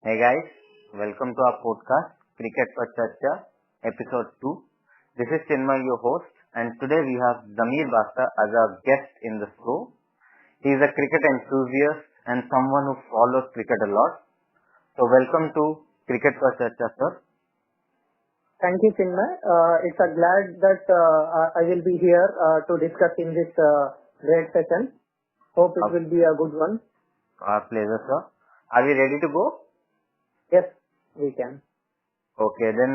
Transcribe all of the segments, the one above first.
Hey guys, welcome to our podcast, Cricket par Charcha, EP-02. This is Chinmay, your host, and today we have Zameer Basha as our guest in the show. He is a cricket enthusiast and someone who follows cricket a lot. So welcome to Cricket par Charcha, sir. Thank you, Chinmay. It's a glad that I will be here to discuss in this great session. Hope it will be a good one. Our pleasure, sir. Are we ready to go? Yes, we can. Okay, then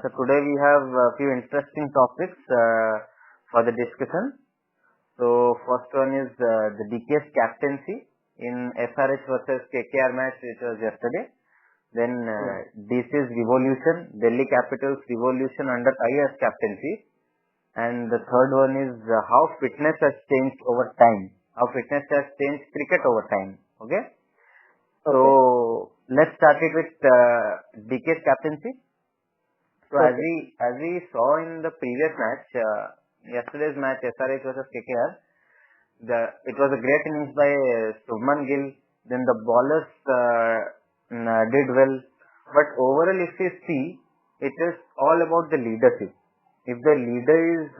so today we have a few interesting topics for the discussion. So first one is the DK's captaincy in SRH versus KKR match which was yesterday. Then DC's revolution, Delhi Capitals revolution under Iyer'S captaincy. And the third one is how fitness has changed over time. How fitness has changed cricket over time. Okay? So let's start it with DK's captaincy. So as we saw in the previous match, yesterday's match SRH versus KKR, it was a great innings by Shubman Gill. Then the bowlers did well, but overall if you see, it is all about the leadership. If the leader is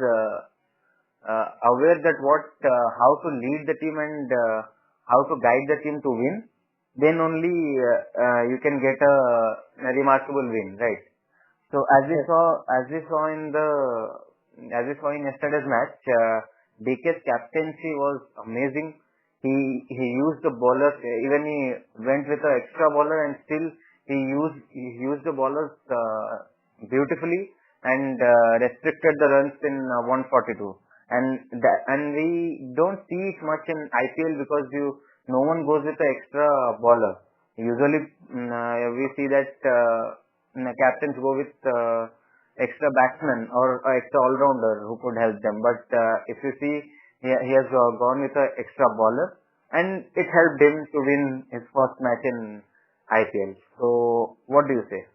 aware that how to lead the team and how to guide the team to win, then only you can get a remarkable win, right? So as we saw in yesterday's match, DK's captaincy was amazing. He used the bowlers, even he went with an extra bowler and still he used the bowlers beautifully and restricted the runs in 142. And we don't see it much in IPL because no one goes with an extra bowler. Usually we see that captains go with extra batsman or extra all-rounder who could help them. But if you see, he has gone with an extra bowler, and it helped him to win his first match in IPL. So, what do you say?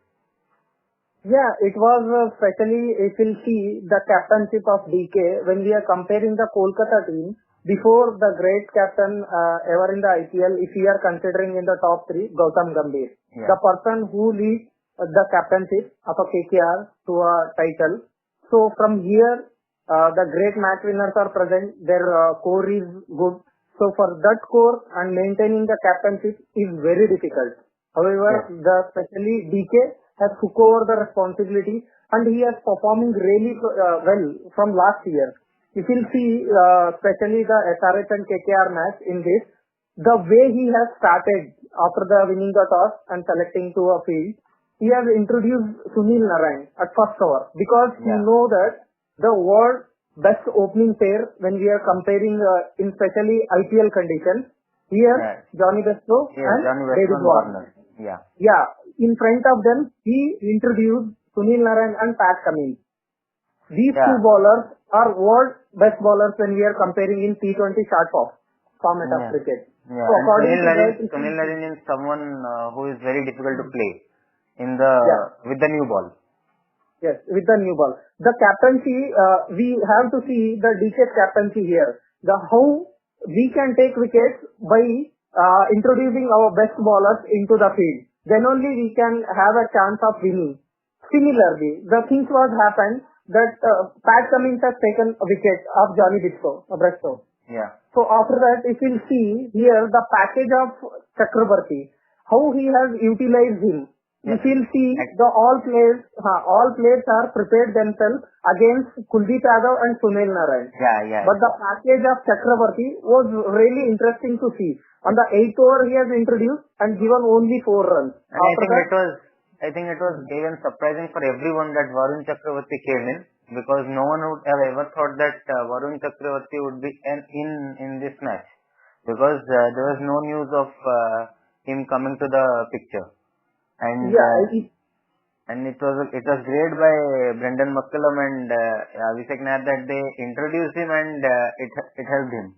Yeah, it was especially if you see the captainship of DK when we are comparing the Kolkata team before the great captain ever in the IPL. If we are considering in the top three, Gautam Gambhir, the person who leads the captainship of a KKR to a title. So from here, the great match winners are present. Their core is good. So for that core and maintaining the captainship is very difficult. However, especially DK has took over the responsibility and he is performing really well from last year. If you see, especially the SRH and KKR match in this, the way he has started after the winning the toss and selecting to a field, he has introduced Sunil Narine at first over because he know that the world best opening pair when we are comparing in especially IPL conditions. Here, Johnny Bairstow and David Warner. Yeah, in front of them, he introduced Sunil Narine and Pat Cummins. These two bowlers are world best bowlers when we are comparing in T20 short format of cricket. Yeah. So Sunil Narine is someone who is very difficult to play with the new ball. Yes, with the new ball. The captaincy, we have to see the DK captaincy here. How we can take wickets by introducing our best bowlers into the field. Then only we can have a chance of winning. Similarly, the things was happened that Pat Cummins has taken a wicket of Johnny Bairstow. Yeah. So after that, if you see here the package of Chakrabarti, how he has utilized him. If you see all players are prepared themselves against Kuldeep Yadav and Sunil Narine. But the package of Chakrabarti was really interesting to see. On the 8th over he has introduced and given only 4 runs. And I think it was even surprising for everyone that Varun Chakravarti came in, because no one would have ever thought that Varun Chakravarti would be in this match, because there was no news of him coming to the picture. And it was great by Brendan McCullum and Abhishek Nair that they introduced him and it helped him.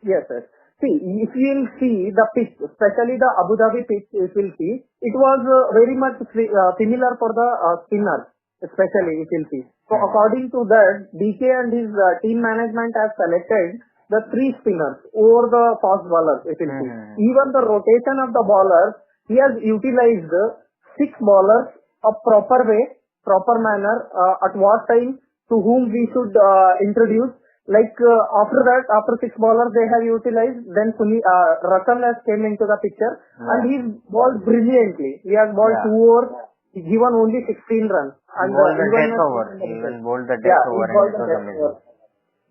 Yes, sir. See, if you will see the pitch, especially the Abu Dhabi pitch, if you will see, it was very much similar for the spinners, especially if you will see. So according to that, DK and his team management has selected the 3 spinners over the fast bowlers, if you will see. Even the rotation of the bowlers he has utilized six bowlers a proper way, proper manner, at what time, to whom we should introduce. Like after that, after six bowlers they have utilized, then Russell has came into the picture and he's bowled brilliantly. He has bowled 2 overs, given only 16 runs. And bowled the death over. Even bowled the death over and it was amazing.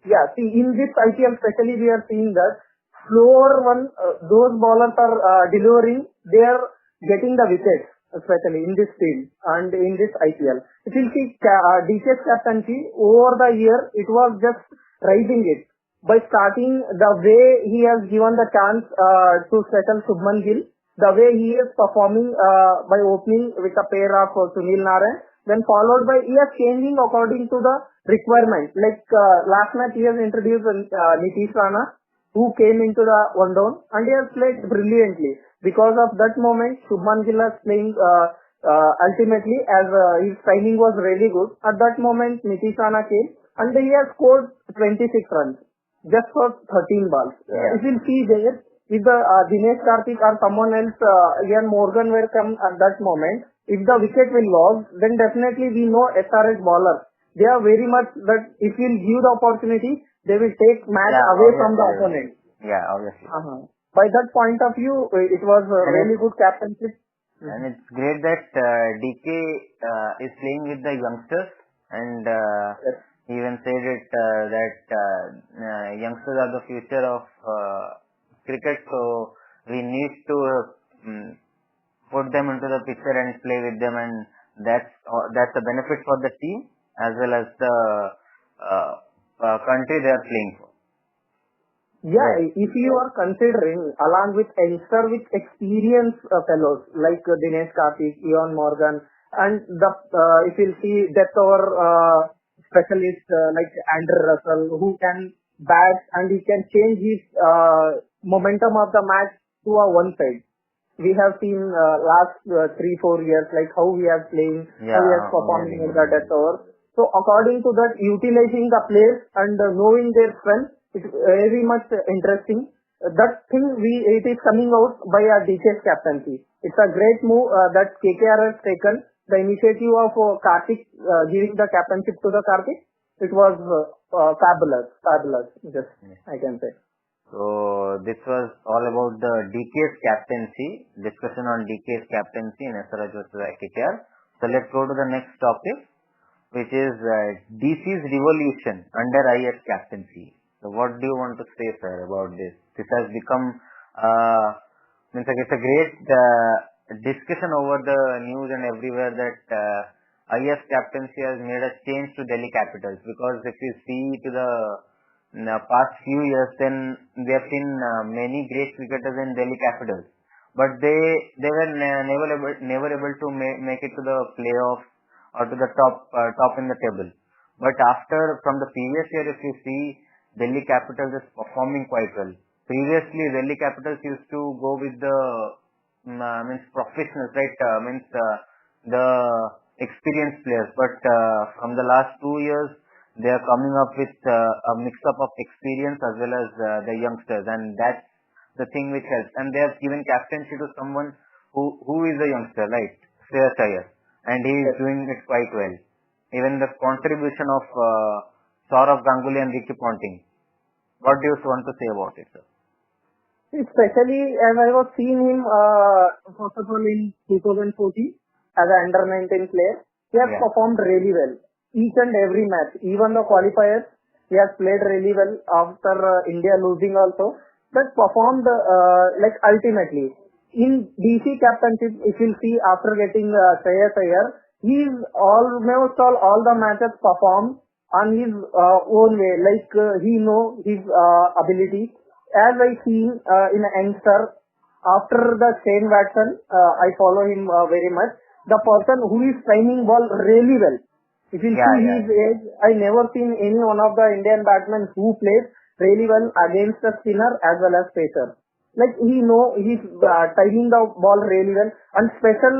Yeah, see, in this IPL especially we are seeing that slower one, those bowlers are delivering, they are getting the wickets, especially in this field and in this IPL. If you see DK's captaincy, over the year, it was just rising it. By starting the way he has given the chance to settle Shubman Gill, the way he is performing by opening with a pair of Sunil Narine, then followed by he is changing according to the requirement. Like last match he has introduced Nitish Rana, who came into the one down and he has played brilliantly. Because of that moment, Shubman Gill is playing ultimately as his timing was really good. At that moment, Nitish Rana came and he has scored 26 runs just for 13 balls. If you see there, if the Dinesh Karthik or someone else, Ian Morgan were come at that moment, if the wicket will lose, then definitely we know SRH bowlers. They are very much that if we'll give the opportunity, they will take match away from the opponent. Yeah, obviously. By that point of view, it was a really good captainship. And it's great that DK is playing with the youngsters, and he even said it that youngsters are the future of cricket, so we need to put them into the picture and play with them, and that's a benefit for the team as well as the country they are playing for. Yeah, if you are considering along with youngster with experienced fellows like Dinesh Karthik, Ian Morgan, and the if you see depth over specialist like Andrew Russell, who can bat and he can change his momentum of the match to a one side. We have seen last 3-4 years like how we are playing, how we are performing in the depth over. So according to that, utilizing the players and knowing their strength, it's very much interesting. That thing it is coming out by our DK's captaincy. It's a great move that KKR has taken. The initiative of Karthik giving the captainship to the Karthik, it was fabulous. Just I can say. So this was all about the DK's captaincy, discussion on DK's captaincy in SRH versus KKR. So let's go to the next topic, which is DC's revolution under Iyer'S captaincy. So what do you want to say, sir, about this? This has become it's a great discussion over the news and everywhere that Iyer'S captaincy has made a change to Delhi Capitals, because if you see to the past few years, then we have seen many great cricketers in Delhi Capitals, but they were never able to make it to the playoffs or to the top in the table. But from the previous year, if you see, Delhi Capitals is performing quite well. Previously, Delhi Capitals used to go with the professionals, right? The experienced players. But from the last 2 years, they are coming up with a mix-up of experience as well as the youngsters, and that's the thing which helps. And they have given captaincy to someone who is a youngster, right? Shreyas Iyer, and he is doing it quite well. Even the contribution of Saurav Ganguly and Ricky Ponting. What do you want to say about it, sir? Especially as I was seeing him, first of all in 2014 as an under-19 player, he has performed really well. Each and every match, even the qualifiers, he has played really well after India losing also, but performed like ultimately. In DC captainship, if you see after getting Shreyas Iyer, he's almost all the matches performed on his own way, like he know his ability. As I seen in a youngster, after the Shane Watson, I follow him very much. The person who is timing ball really well. If you see his age, I never seen any one of the Indian batsmen who plays really well against the spinner as well as pacer. Like he's timing the ball really well, and special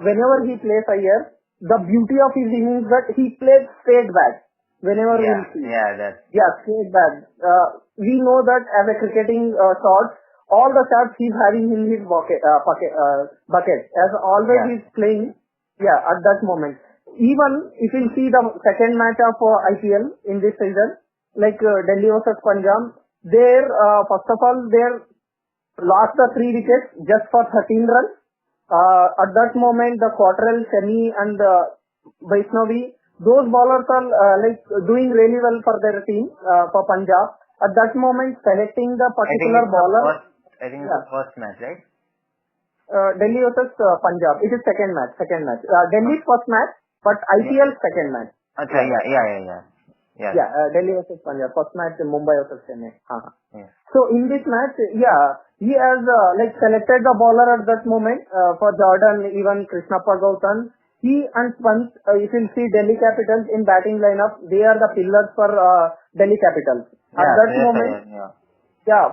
whenever he plays Iyer, the beauty of his innings that he plays straight back. Whenever we see, straight back. We know that as a cricketing shot, all the shots he's having in his bucket. As always he's playing, at that moment. Even if you see the second match of IPL in this season, like Delhi versus Punjab, there, first of all, they lost the 3 wickets just for 13 runs. At that moment, the Cottrell, Semi and Vaishnavi, those bowlers are like doing really well for their team, for Punjab. At that moment, selecting the particular bowler. I think it's the first match, right? Delhi versus Punjab. It is second match. Delhi's first match, but IPL second match. Okay, yeah. Delhi versus Punjab. First match Mumbai versus Chennai. So in this match, he has like selected the bowler at that moment for Jordan, even Krishnappa Gautam. He and Pant, if you see Delhi Capitals in batting lineup, they are the pillars for Delhi Capitals. At that moment,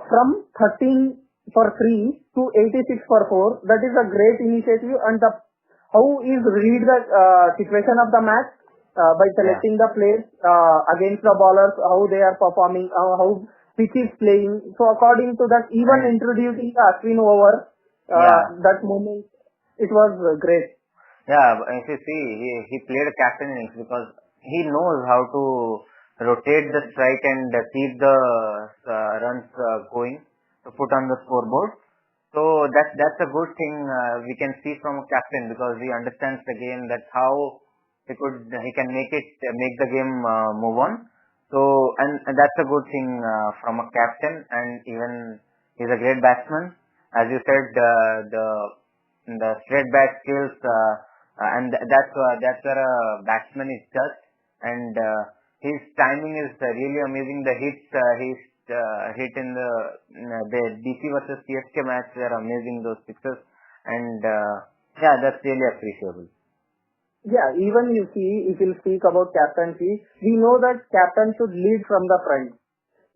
from 13 for 3 to 86 for 4, that is a great initiative. And how is read the situation of the match by selecting the players against the bowlers, how they are performing, how pitch is playing. So according to that, even introducing the Ashwin over that moment, it was great. Yeah, if you see, he played a captain innings because he knows how to rotate the strike and keep the runs going to put on the scoreboard. So that's a good thing we can see from a captain, because he understands the game, that how he can make the game move on. So and that's a good thing from a captain, and even he's a great batsman. As you said, the straight back skills. And that's where a batsman is judged, and his timing is really amazing. The hits he's hit in the DC versus CSK match were amazing, those sixes, and that's really appreciable. Yeah, even you see, if you speak about captaincy, we know that captain should lead from the front.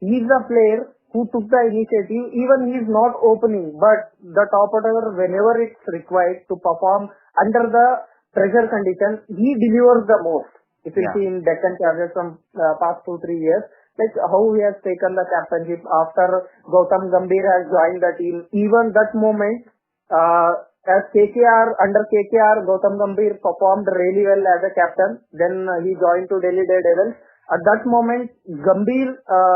He is the player who took the initiative, even he is not opening, but the top order, whenever it's required to perform under the pressure conditions, he delivers the most. If you see in Deccan Chargers from past 2-3 years, like how he has taken the captainship after Gautam Gambhir has joined the team. Even that moment, as under KKR, Gautam Gambhir performed really well as a captain. Then he joined to Delhi Daredevils. At that moment, Gambhir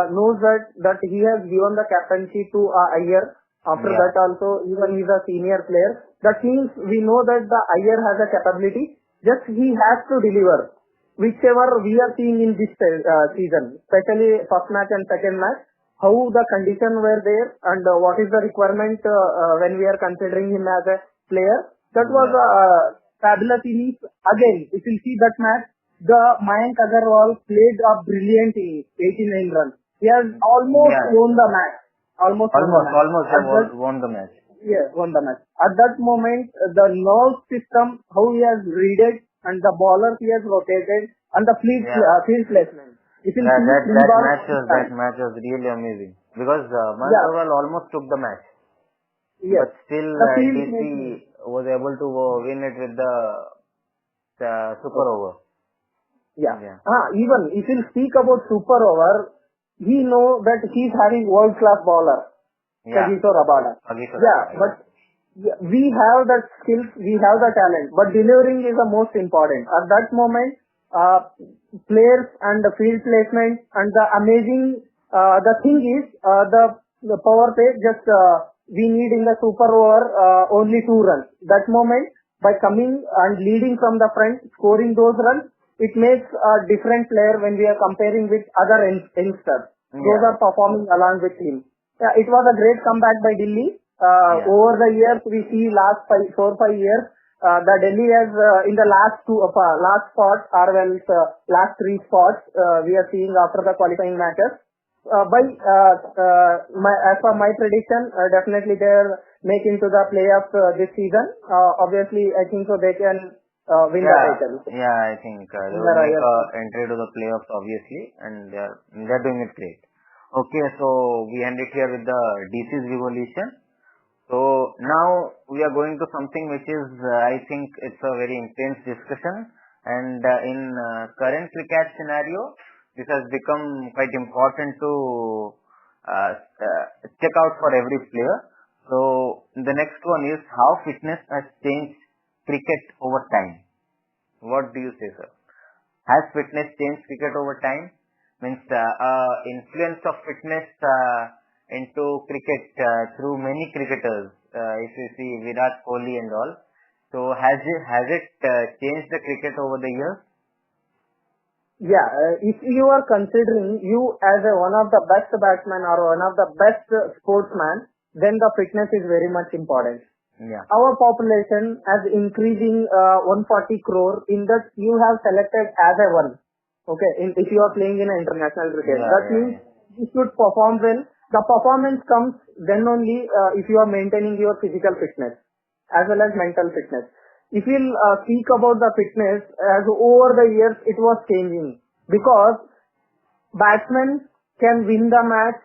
knows that he has given the captaincy to Iyer. After that also, even he is a senior player. That means we know that the Iyer has a capability. Just he has to deliver. Whichever we are seeing in this season, especially first match and second match, how the conditions were there and what is the requirement when we are considering him as a player. That was a fabulous innings. Again, if you see that match, the Mayank Agarwal played a brilliant innings, 89 runs. He has almost won the match. Almost won the match. Yeah, won the match. At that moment, the nerve system, how he has read it, and the bowler he has rotated, and the field placement. That match was really amazing, because Mayank Agarwal almost took the match. But still DC was able to win it with the super over. Even if you speak about super over, he know that he's having world class bowler, Kagiso Rabada. But we have that skills, we have the talent, but delivering is the most important. At that moment, players and the field placement and the amazing, the thing is, the power play, just we need in the super over only 2 runs. That moment, by coming and leading from the front, scoring those runs, it makes a different player when we are comparing with other youngsters. Those are performing along with him. It was a great comeback by Delhi. Over the years, we see last 4-5 years, the Delhi has in the last spots, or last 3 spots, we are seeing after the qualifying matches. As per my prediction, definitely they are making to the playoffs this season. Obviously, I think so they can win the title. I think they will make entry to the playoffs, obviously, and they're doing it great. Okay, so we end it here with the DC's revolution. So now we are going to something which is, I think it's a very intense discussion, and in current cricket scenario, this has become quite important to check out for every player. So the next one is how fitness has changed cricket over time. What do you say, sir? Has fitness changed cricket over time? Means influence of fitness into cricket through many cricketers. If you see Virat Kohli and all, so has it changed the cricket over the years? Yeah, if you are considering you as one of the best batsmen or one of the best sportsmen, then the fitness is very much important. Yeah. Our population has increasing 140 crore. In that, you have selected as a one. Okay, if you are playing in international cricket, that means you should perform well. The performance comes then only if you are maintaining your physical fitness as well as mental fitness. If you speak about the fitness, as over the years it was changing because batsmen can win the match.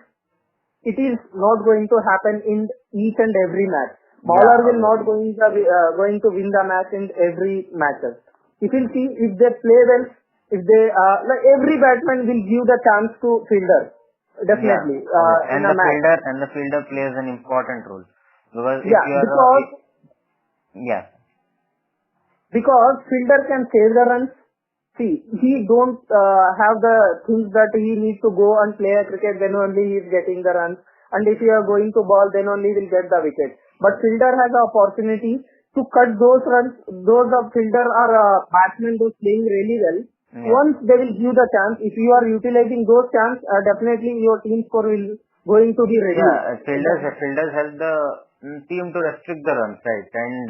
It is not going to happen in each and every match. Bowler will not going to win the match in every matches. If you see, if they play well, if they like every batsman will give the chance to fielder definitely. And the fielder plays an important role because because fielder can save the runs. See, he don't have the things that he needs to go and play a cricket, then only he is getting the runs. And if you are going to ball, then only will get the wicket. But fielder has the opportunity to cut those runs. Those of fielder are batsmen who playing really well. Once they will give the chance, if you are utilizing those chances, definitely your team score will going to be reduced. Fielders help the team to restrict the runs, right? And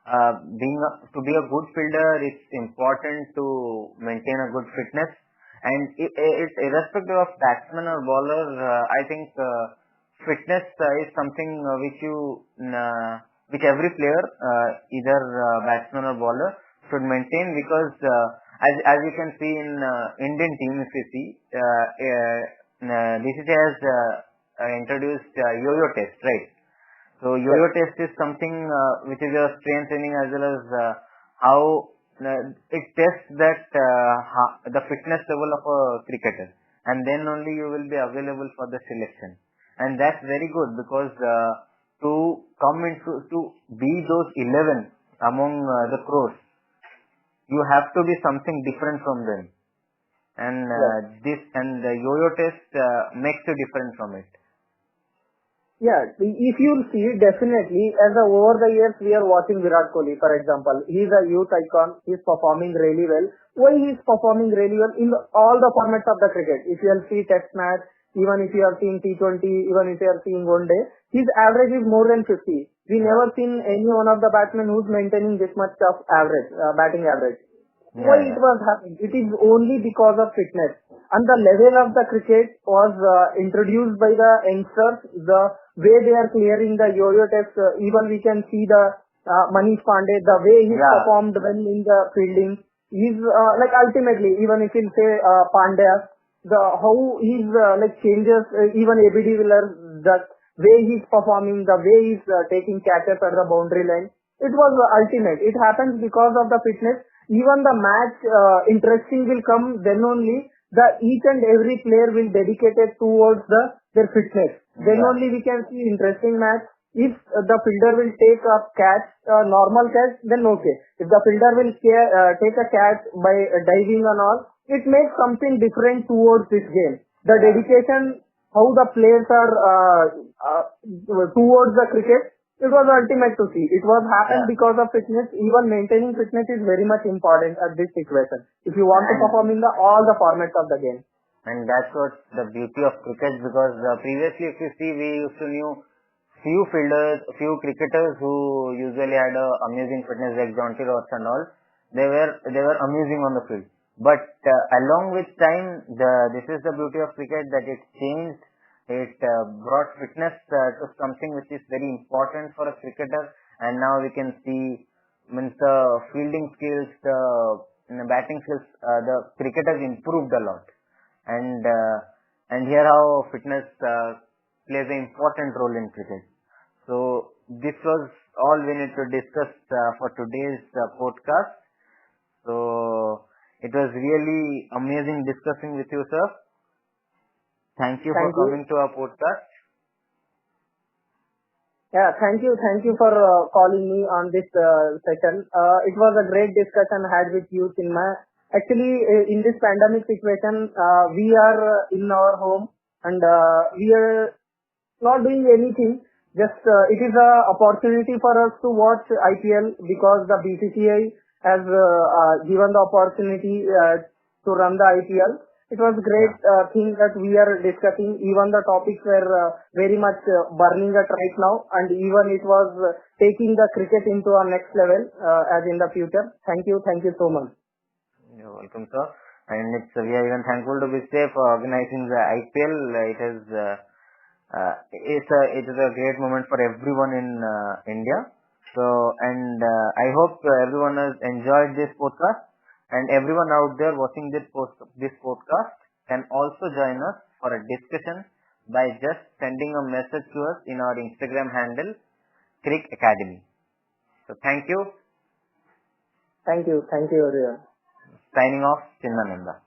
to be a good fielder, it's important to maintain a good fitness. And it's irrespective of batsman or bowler. I think fitness is something which every player, either batsman or bowler, should maintain because as you can see in Indian team, if you see, DCC has introduced yo-yo test, right? So yo-yo test is something which is a strength training as well as how it tests that the fitness level of a cricketer, and then only you will be available for the selection. And that's very good because to be those 11 among the pros, you have to be something different from them. And the yo-yo test makes you different from it. Yeah, if you see, definitely, as over the years we are watching Virat Kohli, for example. He is a youth icon. He is performing really well. Why he is performing really well in all the formats of the cricket? If you will see Test match, even if you are seeing T20, even if you are seeing one day, his average is more than 50. We never seen any one of the batsmen who's maintaining this much of average, batting average. Why it was happening? It is only because of fitness. And the level of the cricket was introduced by the youngsters, the way they are clearing the yo-yo test. Even we can see the Manish Pandey, the way he performed when in the fielding. He's like ultimately, even if you say Pandya, how he's like changes, even ABD Willer, the way he's performing, the way he's taking catches at the boundary line. It was ultimate. It happens because of the fitness. Even the match interesting will come then only the each and every player will dedicate it towards their fitness. Then only we can see interesting match. If the fielder will take a catch, normal catch, then okay. If the fielder will take a catch by diving and all, it makes something different towards this game. The dedication, how the players are towards the cricket, it was ultimate to see. It was happened because of fitness. Even maintaining fitness is very much important at this situation. If you want to perform in all the formats of the game. And that's what the beauty of cricket, because previously if you see, we used to know few cricketers who usually had a amazing fitness like Jonty Ross and all. They were amazing on the field. But along with time, this is the beauty of cricket, that it changed. It brought fitness to something which is very important for a cricketer, and now we can see the fielding skills, the batting skills, the cricketers improved a lot, and here how fitness plays an important role in cricket. So this was all we need to discuss for today's podcast. So it was really amazing discussing with you, sir. Thank you for coming to our podcast. Yeah, thank you. Thank you for calling me on this session. It was a great discussion had with you, Chinmay. Actually, in this pandemic situation, we are in our home and we are not doing anything. Just it is a opportunity for us to watch IPL because the BCCI has given the opportunity to run the IPL. It was great thing that we are discussing. Even the topics were very much burning at right now, and even it was taking the cricket into our next level as in the future. Thank you so much. You're welcome, sir. And we are even thankful to BCCI for organizing the IPL. It is a great moment for everyone in India. So, and I hope everyone has enjoyed this podcast, and everyone out there watching this podcast can also join us for a discussion by just sending a message to us in our Instagram handle, Crick Academy. So, thank you. Thank you, everyone. Signing off, Chinnananda.